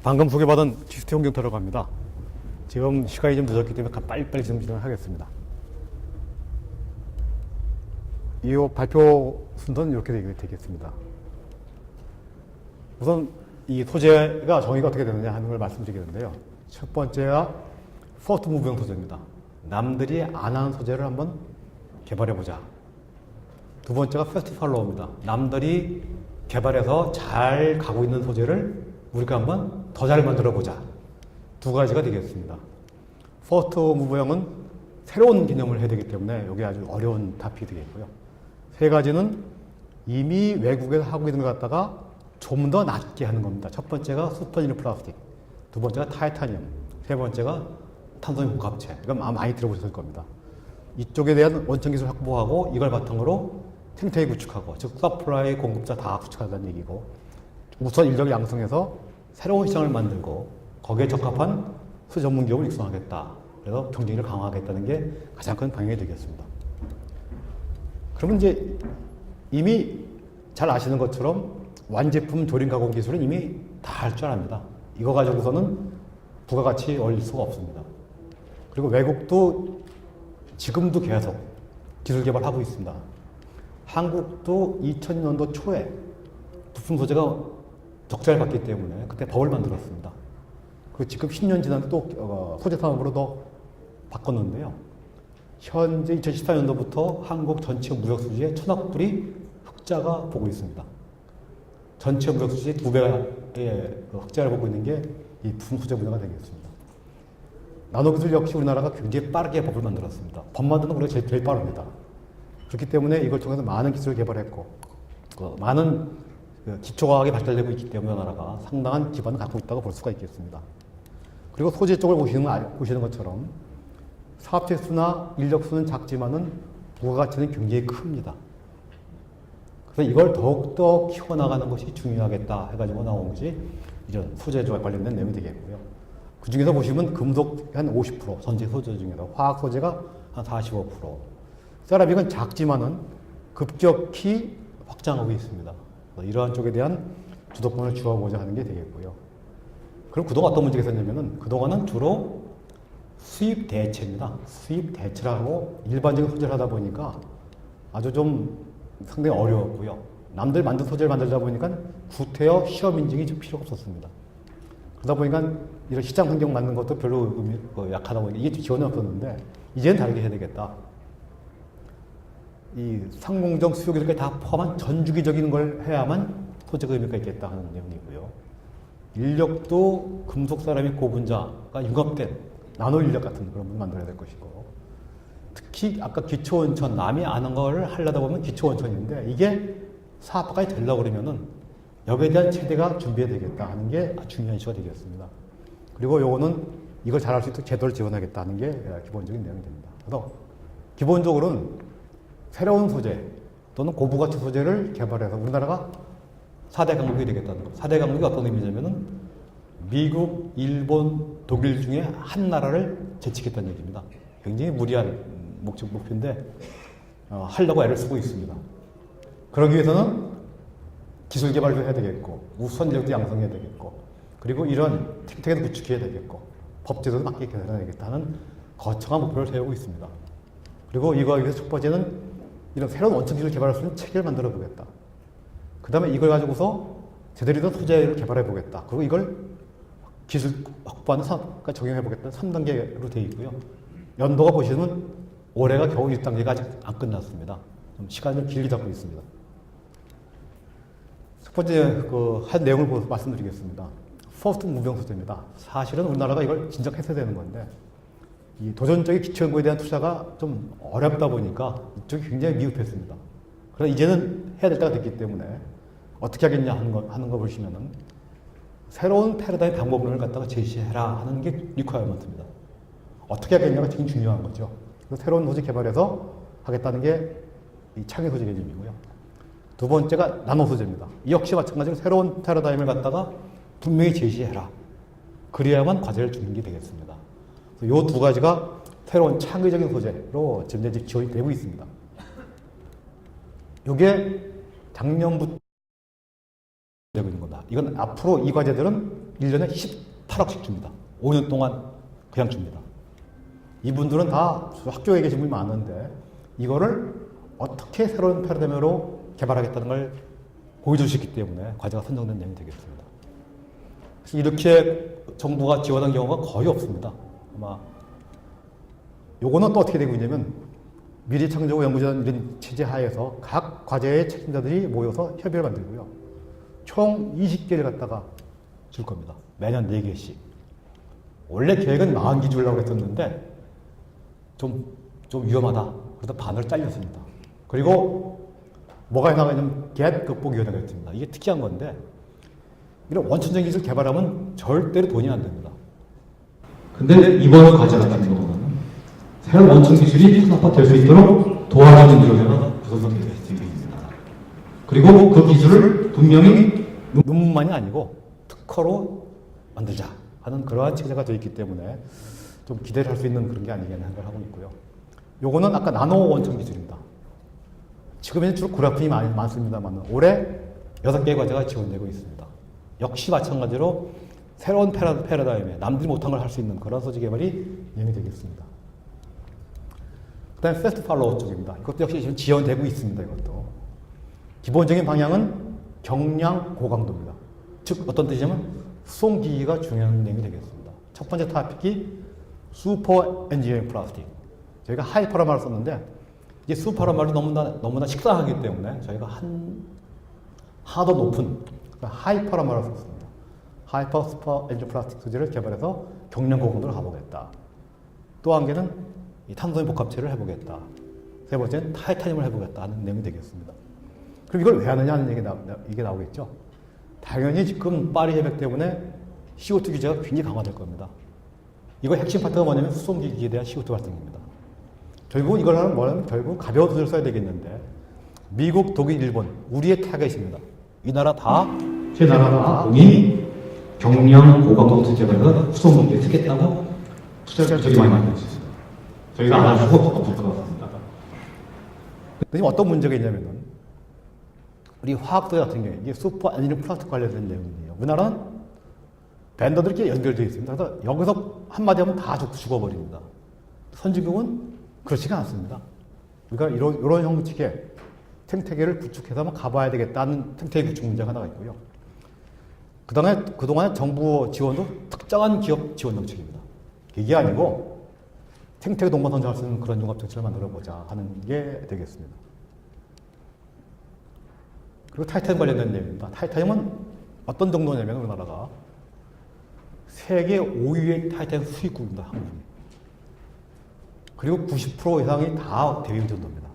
방금 소개받은 GST 홍경터라고 합니다. 지금 시간이 좀 늦었기 때문에 빨리빨리 지금 진행하겠습니다. 이 발표 순서는 이렇게 되겠습니다. 우선 이 소재가 정의가 어떻게 되느냐 하는 걸 말씀드리겠는데요. 첫 번째가 퍼스트 무브형 소재입니다. 남들이 안 하는 소재를 한번 개발해보자. 두 번째가 패스트 팔로우입니다. 남들이 개발해서 잘 가고 있는 소재를 우리가 한번 더 잘 만들어보자. 두 가지가 되겠습니다. 퍼스트 무브형은 새로운 개념을 해야 되기 때문에 이게 아주 어려운 답이 되겠고요. 세 가지는 이미 외국에서 하고 있는 것 갖다가 좀 더 낫게 하는 겁니다. 첫 번째가 슈퍼니르 플라스틱, 두 번째가 타이타늄, 세 번째가 탄소염 복합체. 이건 많이 들어보셨을 겁니다. 이쪽에 대한 원천 기술 확보하고 이걸 바탕으로 생태계 구축하고, 즉 서플라이 공급자 다 구축한다는 얘기고, 우선 인력 양성해서 새로운 시장을 만들고 거기에 적합한 수 전문 기업을 육성하겠다. 그래서 경쟁력을 강화하겠다는 게 가장 큰 방향이 되겠습니다. 그러면 이제 이미 잘 아시는 것처럼 완제품 조림 가공 기술은 이미 다 할 줄 압니다. 이거 가지고서는 부가가치 올릴 수가 없습니다. 그리고 외국도 지금도 계속 기술 개발하고 있습니다. 한국도 2000년도 초에 부품 소재가 적자를 받기 때문에 그때 법을 만들었습니다. 그 지금 10년 지난 또 소재 산업으로 더 바꿨는데요. 현재 2014년도부터 한국 전체 무역 수지의 1000억 불이 흑자가 보고 있습니다. 전체 무역 수지의 2배의 흑자를 보고 있는 게 이 부품 소재 분야가 되겠습니다. 나노기술 역시 우리나라가 굉장히 빠르게 법을 만들었습니다. 법 만드는 우리가 제일 빠릅니다. 그렇기 때문에 이걸 통해서 많은 기술을 개발했고, 많은 기초과학이 발달되고 있기 때문에 우리나라가 상당한 기반을 갖고 있다고 볼 수가 있겠습니다. 그리고 소재 쪽을 보시는 것처럼 사업체 수나 인력 수는 작지만은 부가가치는 굉장히 큽니다. 그래서 이걸 더욱더 키워나가는 것이 중요하겠다 해가지고 나온 것이 이런 소재와 관련된 내용이 되겠고요. 그 중에서 보시면 금속 한 50%, 전체 소재 중에서 화학 소재가 한 45%, 세라믹은 작지만은 급격히 확장하고 있습니다. 이러한 쪽에 대한 주도권을 주어보자 하는 게 되겠고요. 그럼 그동안 어떤 문제가 있었냐면은 그동안은 주로 수입 대체입니다. 수입 대체를 하고 일반적인 소재를 하다 보니까 아주 좀 상당히 어려웠고요. 남들 만든 소재를 만들다 보니까 구태여 시험 인증이 좀 필요가 없었습니다. 그러다 보니까 이런 시장 환경 만드는 것도 별로 약하다 보니까 이게 지원이 없었는데 이제는 다르게 해야 되겠다. 이 상공정 수요 기술까지 다 포함한 전주기적인 걸 해야만 소재가 의미가 있겠다 하는 내용이고요. 인력도 금속 세라믹 고분자가 융합된 나노 인력 같은 그런 걸 만들어야 될 것이고, 특히 아까 기초원천, 남이 아는 걸 하려다 보면 기초원천인데 이게 사업화까지 되려고 그러면은 여기에 대한 체계가 준비해야 되겠다 하는 게 중요한 이슈가 되겠습니다. 그리고 요거는 이걸 잘할 수 있도록 제도를 지원하겠다 하는 게 기본적인 내용이 됩니다. 그래서 기본적으로는 새로운 소재 또는 고부가치 소재를 개발해서 우리나라가 4대 강국이 되겠다는 것. 4대 강국이 어떤 의미냐면은 미국, 일본, 독일 중에 한 나라를 제치겠다는 얘기입니다. 굉장히 무리한 목표인데 하려고 애를 쓰고 있습니다. 그러기 위해서는 기술 개발도 해야 되겠고, 우선 인력도 양성해야 되겠고, 그리고 이런 생태계도 구축해야 되겠고, 법제도도 맞게 개선해야 되겠다는 거창한 목표를 세우고 있습니다. 그리고 이거에 위해서 첫 번째는 이런 새로운 원천 기술을 개발할 수 있는 체계를 만들어 보겠다. 그 다음에 이걸 가지고서 제대로 된 소재를 개발해 보겠다. 그리고 이걸 기술 확보하는 산업까지 적용해 보겠다. 3단계로 되어 있고요. 연도가 보시면 올해가 겨우 1단계가 아직 안 끝났습니다. 좀 시간을 길게 잡고 있습니다. 첫 번째 한 내용을 말씀드리겠습니다. 퍼스트 무브형 소재입니다. 사실은 우리나라가 이걸 진작 했어야 되는 건데 이 도전적인 기초연구에 대한 투자가 좀 어렵다 보니까 이쪽이 굉장히 미흡했습니다. 그래서 이제는 해야 될 때가 됐기 때문에 어떻게 하겠냐 하는 거 보시면은 새로운 패러다임 방법론을 갖다가 제시해라 하는 게 리퀘어먼트입니다. 어떻게 하겠냐가 지금 중요한 거죠. 그래서 새로운 소재 개발해서 하겠다는 게 이 창의 소재 개념이고요. 두 번째가 나노 소재입니다. 이 역시 마찬가지로 새로운 패러다임을 갖다가 분명히 제시해라. 그래야만 과제를 주는 게 되겠습니다. 이 두 가지가 새로운 창의적인 소재로 지금 지원이 되고 있습니다. 이게 작년부터 되고 있는 겁니다. 이건 앞으로 이 과제들은 1년에 18억씩 줍니다. 5년 동안 그냥 줍니다. 이분들은 다 학교에 계신 분이 많은데 이거를 어떻게 새로운 패러다임으로 개발하겠다는 걸 보여줄 수 있기 때문에 과제가 선정된 내용이 되겠습니다. 그래서 이렇게 정부가 지원한 경우가 거의 없습니다. 아마 요거는 또 어떻게 되고 있냐면 미래창조국 연구전 이런 체제 하에서 각 과제의 책임자들이 모여서 협의를 만들고요. 총 20개를 갖다가 줄 겁니다. 매년 4개씩. 원래 계획은 40개 주려고 했었는데 좀 위험하다. 그래서 반으로 잘렸습니다. 그리고 뭐가 나가냐면 갭 극복위원회가 있습니다. 이게 특이한 건데 이런 원천적인 기술 개발하면 절대로 돈이 안 됩니다. 근데 이번 과제 같은 경우는 새로운 원천 기술이 산업화될 수 있도록 도와주는 기업이 구성되어 있습니다. 그리고 그 기술을 분명히 논문만이 아니고 특허로 만들자 하는 그러한 체제가 되어 있기 때문에 좀 기대를 할 수 있는 그런 게 아니겠나 생각을 하고 있고요. 요거는 아까 나노 원천 기술입니다. 지금은 주로 구라품이 많습니다만 올해 6개의 과제가 지원되고 있습니다. 역시 마찬가지로 새로운 패러다임에 남들이 못한 걸 할 수 있는 그런 소재 개발이 진행이 되겠습니다. 그 다음에 패스트 팔로우 쪽입니다. 이것도 역시 지금 지원되고 있습니다. 이것도. 기본적인 방향은 경량 고강도입니다. 즉 어떤 뜻이냐면 수송기기가 중요한 내용이 되겠습니다. 첫 번째 토픽이 슈퍼 엔지니어링 플라스틱. 저희가 하이퍼란 말을 썼는데 이게 슈퍼란 말이 너무나 식상하기 때문에 저희가 하도 높은 하이퍼란 말을 썼습니다. 하이퍼 슈퍼 엔지니어링 플라스틱 소재를 개발해서 경량 고강도를 가보겠다. 또 한 개는 이 탄소인 복합체를 해보겠다. 세 번째는 타이타늄을 해보겠다 하는 내용이 되겠습니다. 그럼 이걸 왜 하느냐 하는 이게 나오겠죠. 당연히 지금 파리 협약 때문에 CO2 규제가 굉장히 강화될 겁니다. 이거 핵심 파트가 뭐냐면 수송기기에 대한 CO2 발생입니다. 결국 이걸 하면 뭐냐면 결국 가벼운 소재를 써야 되겠는데 미국, 독일, 일본 우리의 타겟입니다. 이 나라 다 제 나라가 공이 경량 고강도 소재를 수송기에 쓰겠다고 투자를 되게 많이 하고 있습니다. 저희가 안 할 수가 없을 것 같습니다. 지금 어떤 문제가 있냐면은 우리 화학소재 같은 경우에 이게 슈퍼 엔지니어링 플라스틱 관련된 내용이에요. 우리나라는 밴더들이 이렇게 연결되어 있습니다. 그래서 여기서 한마디 하면 다 죽어버립니다. 선진국은 그렇지가 않습니다. 우리가 이런 형식의 생태계를 구축해서 한번 가봐야 되겠다는 생태계 구축 문제가 하나가 있고요. 그동안 정부 지원도 특정한 기업 지원 정책입니다. 이게 아니고 생태계 동반 선정할 수 있는 그런 융합 정책을 만들어보자 하는 게 되겠습니다. 그리고 타이타늄 관련된 내용입니다. 타이타늄은 어떤 정도냐면 우리나라가 세계 5위의 타이타늄 수입국입니다. 한국이. 그리고 90% 이상이 다 대외 정도입니다.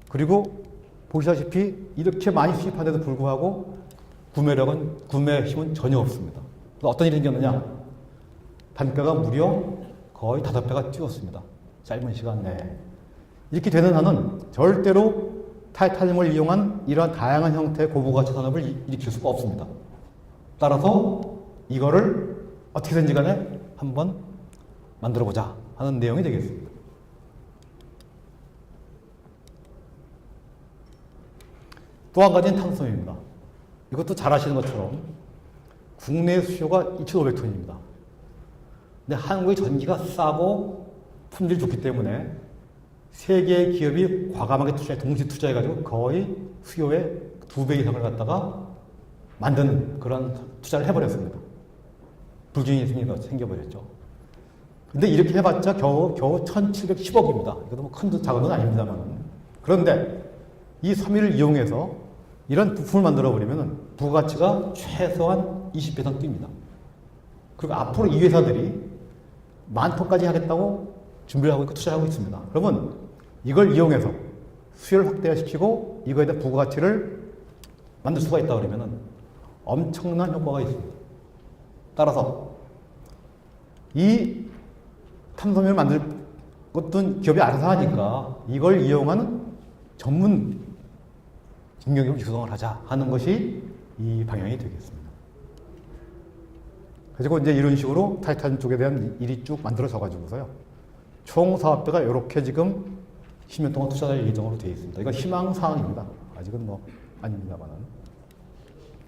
그리고 보시다시피 이렇게 많이 수입하는데도 불구하고 구매 힘은 전혀 없습니다. 어떤 일이 생겼느냐? 단가가 무려 거의 5배가 뛰었습니다. 짧은 시간 내에. 이렇게 되는 한은 절대로 타이타늄을 이용한 이러한 다양한 형태의 고부가치 산업을 일으킬 수가 없습니다. 따라서 이거를 어떻게든지 간에 한번 만들어보자 하는 내용이 되겠습니다. 또 한 가지는 탄소입니다. 이것도 잘 아시는 것처럼 국내 수요가 2,500톤입니다. 근데 한국의 전기가 싸고 품질이 좋기 때문에 세계의 기업이 과감하게 동시 투자해가지고 거의 수요의 2배 이상을 갖다가 만드는 그런 투자를 해버렸습니다. 불균형이 생겨버렸죠. 근데 이렇게 해봤자 겨우 1,710억입니다. 이것도 뭐 큰 작은 건 아닙니다만. 그런데 이 섬유를 이용해서 이런 부품을 만들어버리면 부가치가 최소한 20배 이상 뜁니다. 그리고 앞으로 이 회사들이 10,000톤까지 하겠다고 준비를 하고 있고 투자하고 있습니다. 그러면 이걸 이용해서 수요를 확대시키고 이거에 대한 부가치를 만들 수가 있다 그러면 엄청난 효과가 있습니다. 따라서 이 탄소염을 만들 것도 기업이 알아서 하니까 이걸 이용하는 전문 인력을 구성을 하자 하는 것이 이 방향이 되겠습니다. 그리고 이제 이런 식으로 타이탄 쪽에 대한 일이 쭉 만들어져 가지고서요. 총 사업비가 이렇게 지금 10년 동안 투자할 예정으로 되어 있습니다. 이건 희망사항입니다. 아직은 뭐 아닙니다만은.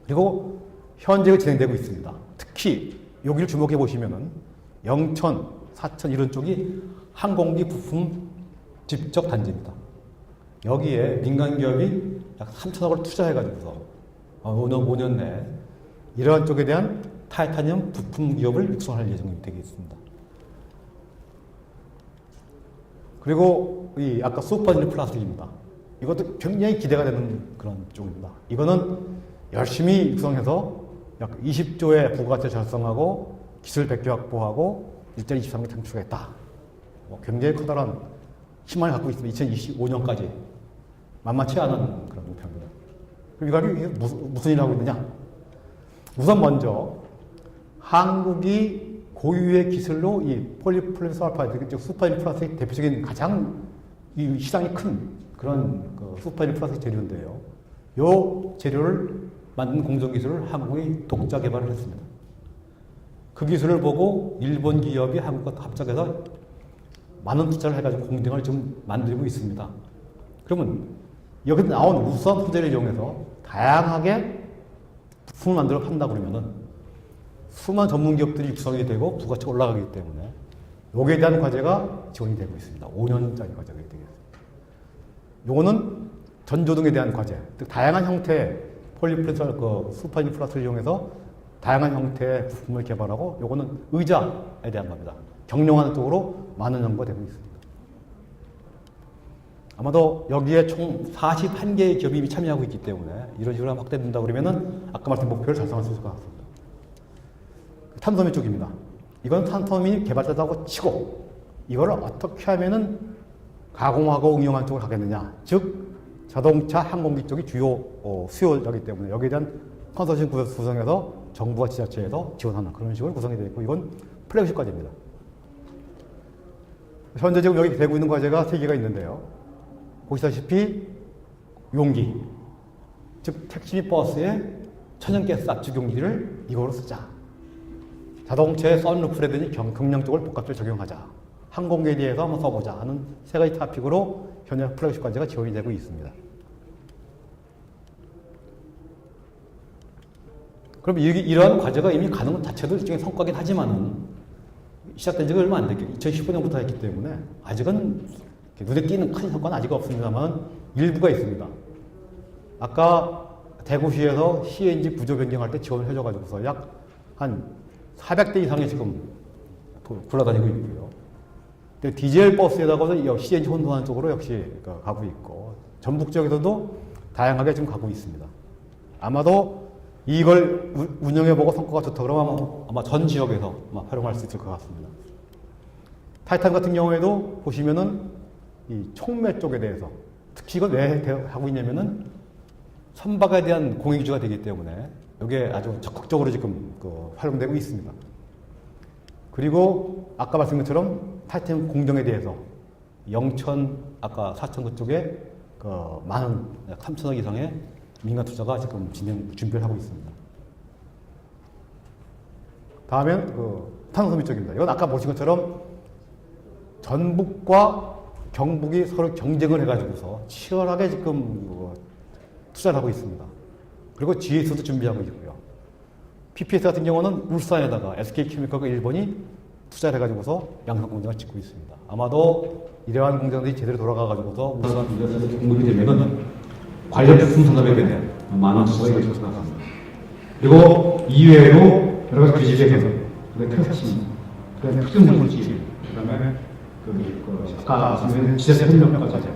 그리고 현재 진행되고 있습니다. 특히 여기를 주목해 보시면은 영천, 사천 이런 쪽이 항공기 부품 집적 단지입니다. 여기에 민간 기업이 약 3천억을 투자해가지고서 5년 내에 이러한 쪽에 대한 타이타늄 부품 기업을 육성할 예정이 되겠습니다. 그리고 이 아까 슈퍼니르 플라스틱입니다. 이것도 굉장히 기대가 되는 그런 쪽입니다. 이거는 열심히 육성해서 약 20조의 부가가치 달성하고 기술 백교 확보하고 일자리 23개 창출했다. 굉장히 커다란 희망을 갖고 있습니다. 2025년까지 만만치 않은 그런 목표입니다. 그럼 이게 무슨 일을 하고 있느냐? 우선 먼저 한국이 고유의 기술로 이 폴리플레스알파이드, 즉 슈퍼니르 플라스틱 대표적인 가장 이 시장이 큰 그런 슈퍼니르 플라스틱 재료인데요. 이 재료를 만든 공정 기술을 한국이 독자 개발을 했습니다. 그 기술을 보고 일본 기업이 한국과 합작해서 많은 투자를 해가지고 공정을 좀 만들고 있습니다. 그러면 여기 나온 우수한 소재를 이용해서 다양하게 부품을 만들어 판다 그러면은 수많은 전문 기업들이 육성이 되고 부가치가 올라가기 때문에 여기에 대한 과제가 지원이 되고 있습니다. 5년짜리 과제가 되겠습니다. 요거는 전조등에 대한 과제, 즉 다양한 형태의 폴리플레스 슈퍼니르 플라스틱을 이용해서 다양한 형태의 부품을 개발하고 요거는 의자에 대한 겁니다. 경영하는 쪽으로 많은 연구가 되고 있습니다. 아마도 여기에 총 41개의 기업이 이미 참여하고 있기 때문에 이런 식으로 확대된다 그러면은 아까 말씀 목표를 달성할 수 있을 것 같습니다. 탄소미 쪽입니다. 이건 탄소미 개발자다고 치고 이걸 어떻게 하면은 가공하고 응용하는 쪽으로 가겠느냐. 즉 자동차 항공기 쪽이 주요 수요자이기 때문에 여기에 대한 컨소시엄 구성해서 정부와 지자체에서 지원하는 그런 식으로 구성이 되어 있고 이건 플래그십 과제입니다. 현재 지금 여기 되고 있는 과제가 3개가 있는데요. 보시다시피 용기, 즉 택시 및 버스에 천연가스 압축 용기를 이거로 쓰자. 자동차에 썬루프를 해더니 경량적으로 복합적으로 적용하자. 항공기에 대해서 한번 써보자 하는 3가지 토픽으로 현재 플래그십 과제가 지원이 되고 있습니다. 그럼 이러한 과제가 이미 가는 것 자체도 일종의 성과긴 하지만은 시작된 지가 얼마 안 됐기 2015년부터 했기 때문에 아직은 눈에 띄는 큰 성과는 아직 없습니다만 일부가 있습니다. 아까 대구시에서 CNG 구조 변경할 때 지원을 해줘가지고서 약 한 400대 이상이 지금 굴러다니고 있고요. 디젤 버스에다가도 CNG 혼동하는 쪽으로 역시 가고 있고 전북 지역에서도 다양하게 지금 가고 있습니다. 아마도 이걸 운영해보고 성과가 좋다 그러면 아마 전 지역에서 활용할 수 있을 것 같습니다. 타이탄 같은 경우에도 보시면은 이 촉매 쪽에 대해서 특히 이걸 왜 하고 있냐면은 선박에 대한 공익주가 되기 때문에 이게 아주 적극적으로 지금 활용되고 있습니다. 그리고 아까 말씀드린 것처럼 타이탄 공정에 대해서 영천 아까 사천 그쪽에 많은 3천억 이상의 민간 투자가 지금 준비를 하고 있습니다. 다음엔 탄소미 쪽입니다. 이건 아까 보신 것처럼 전북과 경북이 서로 경쟁을 해가지고서 치열하게 지금 투자를 하고 있습니다. 그리고 GS도 준비하고 있고요. PPS 같은 경우는 울산에다가 SK케미칼과 일본이 투자를 해가지고서 양산 공장을 짓고 있습니다. 아마도 이러한 공장들이 제대로 돌아가가지고서 울산 분야에서 공급이 되면은 관련 부품 산업에 대한 많은 투자가 이루어질 것 같습니다. 그리고 이외에도 여러 가지 기술에서 테스팅, 특정 물질, 그다음에 아까 말씀드린 지자체 협력까지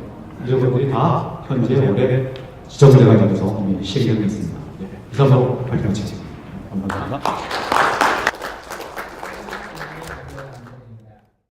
이런 것들이 다 현재 올해 지정돼가지고서 시행되고 있습니다. 이상으로 발표하겠습니다. 감사합니다.